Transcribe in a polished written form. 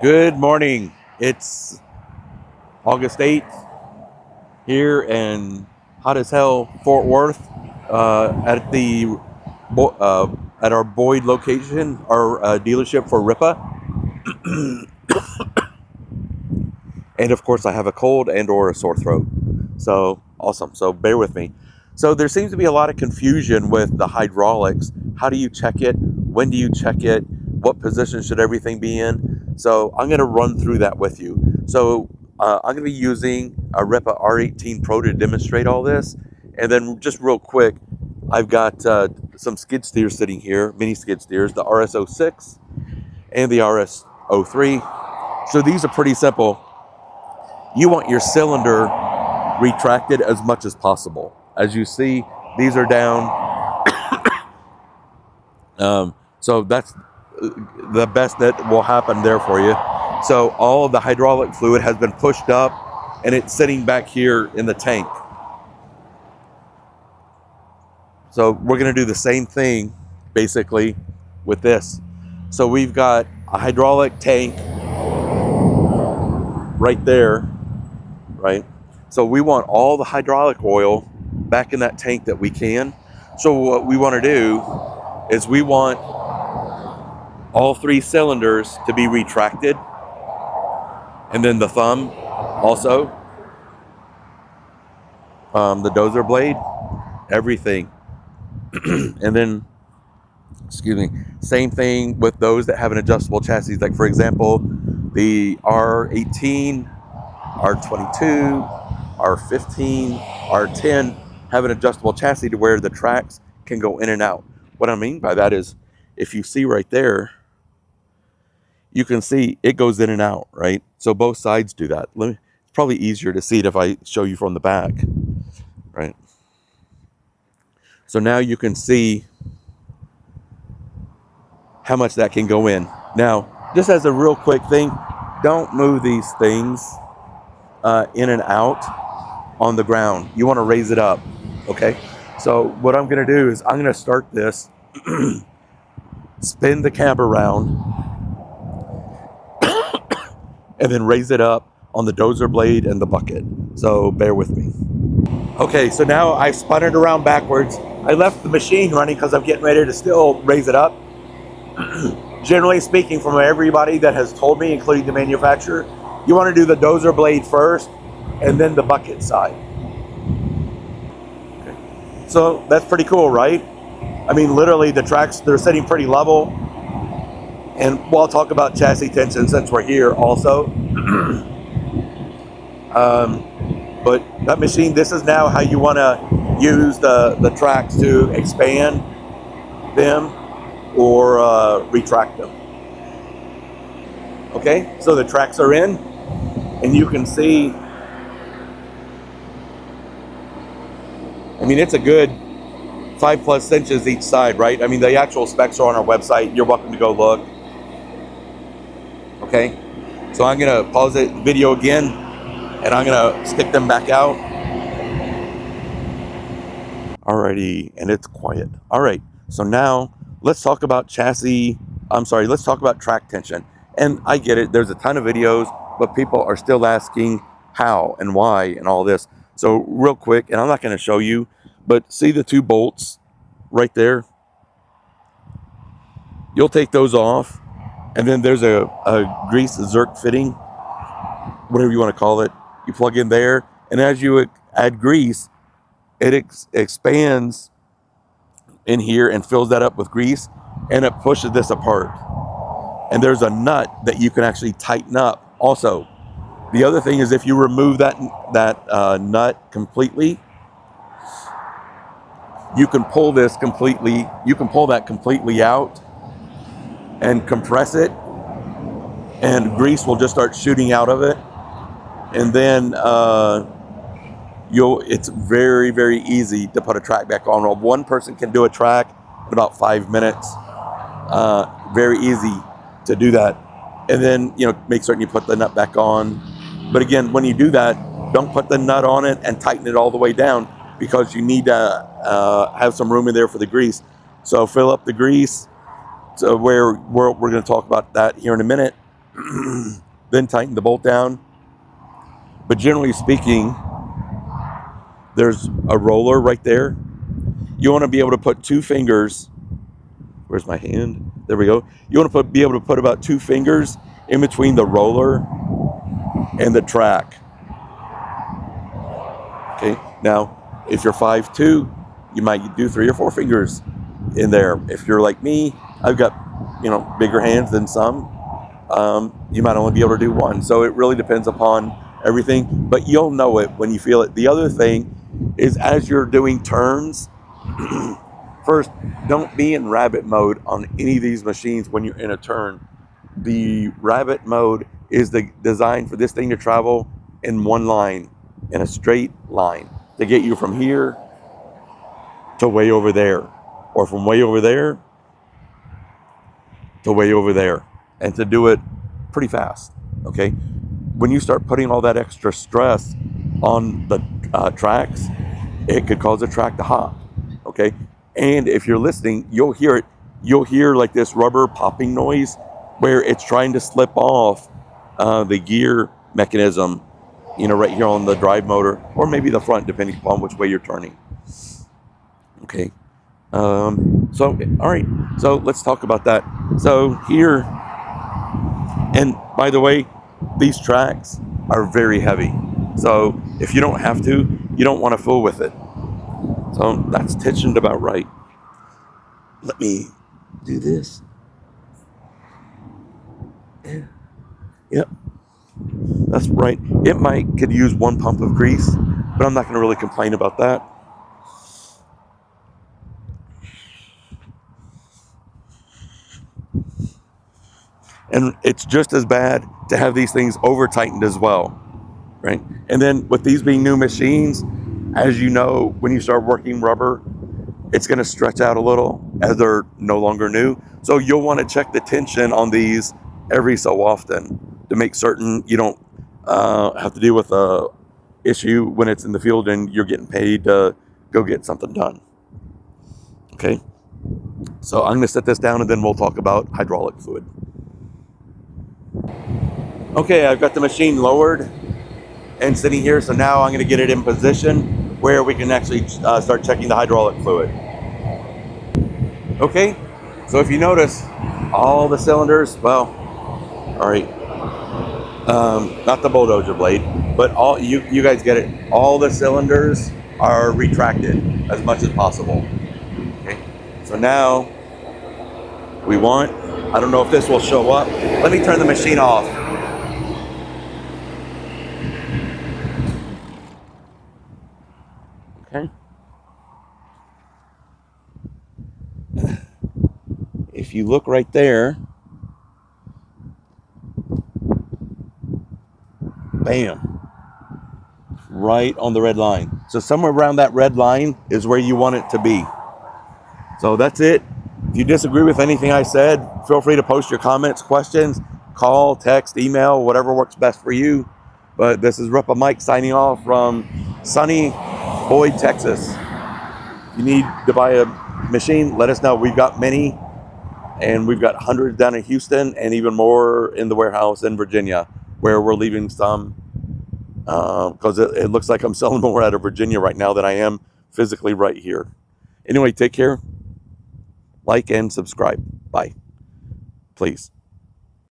Good morning. It's August 8th here in hot as hell Fort Worth at the at our Boyd location, our dealership for Rippa. And of course I have a cold and or a sore throat. So awesome. So bear with me. So there seems to be a lot of confusion with the hydraulics. How do you check it? When do you check it? What position should everything be in? So I'm going to run through that with you. So I'm going to be using a Rippa R18 Pro to demonstrate all this. And then just real quick, I've got some skid steers sitting here, mini skid steers, the RS06 and the RS03. So these are pretty simple. You want your cylinder retracted as much as possible. As you see, these are down. So that's the best that will happen there for you. So all of the hydraulic fluid has been pushed up and it's sitting back here in the tank. So we're going to do the same thing basically with this. So we've got a hydraulic tank right there, right? So we want all the hydraulic oil back in that tank that we can. So what we want to do is we want all three cylinders to be retracted, and then the thumb also, the dozer blade, everything. And then, excuse me, same thing with those that have an adjustable chassis. Like for example, the R18, R22, R15, R10 have an adjustable chassis to where the tracks can go in and out. What I mean by that is, if you see right there, you can see it goes in and out, right? So both sides do that. It's probably easier to see it if I show you from the back, right? So now you can see how much that can go in. Now, just as a real quick thing, don't move these things in and out on the ground. You want to raise it up, okay? So what I'm going to do is I'm going to start this, spin the cab around, and then raise it up on the dozer blade and the bucket. So bear with me. Okay, so now I've spun it around backwards. I left the machine running because I'm getting ready to still raise it up. Generally speaking, from everybody that has told me, including the manufacturer, you want to do the dozer blade first and then the bucket side. Okay. So that's pretty cool, right? I mean, literally the tracks, they're sitting pretty level. And we'll talk about chassis tension since we're here also. But that machine, this is now how you want to use the tracks to expand them or retract them. Okay, so the tracks are in, and you can see, I mean, it's a good 5+ inches each side, right? I mean, the actual specs are on our website. You're welcome to go look. Okay, so I'm going to pause the video again, and I'm going to stick them back out. Alrighty, and it's quiet. All right, so now let's talk about let's talk about track tension. And I get it, there's a ton of videos, but people are still asking how and why and all this. So real quick, and I'm not going to show you, but see the two bolts right there? You'll take those off, and then there's a grease zerk fitting, whatever you want to call it. You plug in there, and as you add grease, it expands in here and fills that up with grease, and it pushes this apart. And there's a nut that you can actually tighten up also. The other thing is, if you remove that nut completely, you can pull that completely out and compress it, and grease will just start shooting out of it. And then it's very, very easy to put a track back on. Well, one person can do a track in about 5 minutes. Very easy to do that. And then, make certain you put the nut back on. But again, when you do that, don't put the nut on it and tighten it all the way down, because you need to have some room in there for the grease. So fill up the grease. So we're going to talk about that here in a minute. then tighten the bolt down. But generally speaking, there's a roller right there. You want to be able to put 2 fingers. Where's my hand? There we go. You want to be able to put about 2 fingers in between the roller and the track. Okay. Now, if you're 5'2", you might do 3 or 4 fingers in there. If you're like me, I've got, bigger hands than some. You might only be able to do 1. So it really depends upon everything, but you'll know it when you feel it. The other thing is, as you're doing turns, first, don't be in rabbit mode on any of these machines when you're in a turn. The rabbit mode is designed for this thing to travel in one line, in a straight line, to get you from here to way over there, or from way over there to way over there, and to do it pretty fast, okay? When you start putting all that extra stress on the tracks, it could cause a track to hop, okay? And if you're listening, you'll hear it. You'll hear like this rubber popping noise where it's trying to slip off the gear mechanism, right here on the drive motor, or maybe the front, depending upon which way you're turning. Okay. So, all right. So let's talk about that. So here, and by the way, these tracks are very heavy. So if you don't have to, you don't want to fool with it. So that's tensioned about right. Let me do this. Yep. That's right. It could use 1 pump of grease, but I'm not going to really complain about that. And it's just as bad to have these things over tightened as well, right? And then with these being new machines, as you know, when you start working rubber, it's going to stretch out a little as they're no longer new. So you'll want to check the tension on these every so often to make certain you don't have to deal with a issue when it's in the field and you're getting paid to go get something done. Okay, so I'm going to set this down and then we'll talk about hydraulic fluid. Okay, I've got the machine lowered and sitting here, so now I'm going to get it in position where we can actually start checking the hydraulic fluid. Okay, so if you notice, all the cylinders, well, all right, not the bulldozer blade, but all you guys get it. All the cylinders are retracted as much as possible. Okay, so now we want, I don't know if this will show up. Let me turn the machine off. Okay. If you look right there, bam, right on the red line. So somewhere around that red line is where you want it to be. So that's it. If you disagree with anything I said, feel free to post your comments, questions, call, text, email, whatever works best for you. But this is Rippa Mike signing off from sunny Boyd, Texas. If you need to buy a machine, let us know. We've got many, and we've got hundreds down in Houston and even more in the warehouse in Virginia, where we're leaving some because it looks like I'm selling more out of Virginia right now than I am physically right here. Anyway, take care, like, and subscribe. Bye. Please.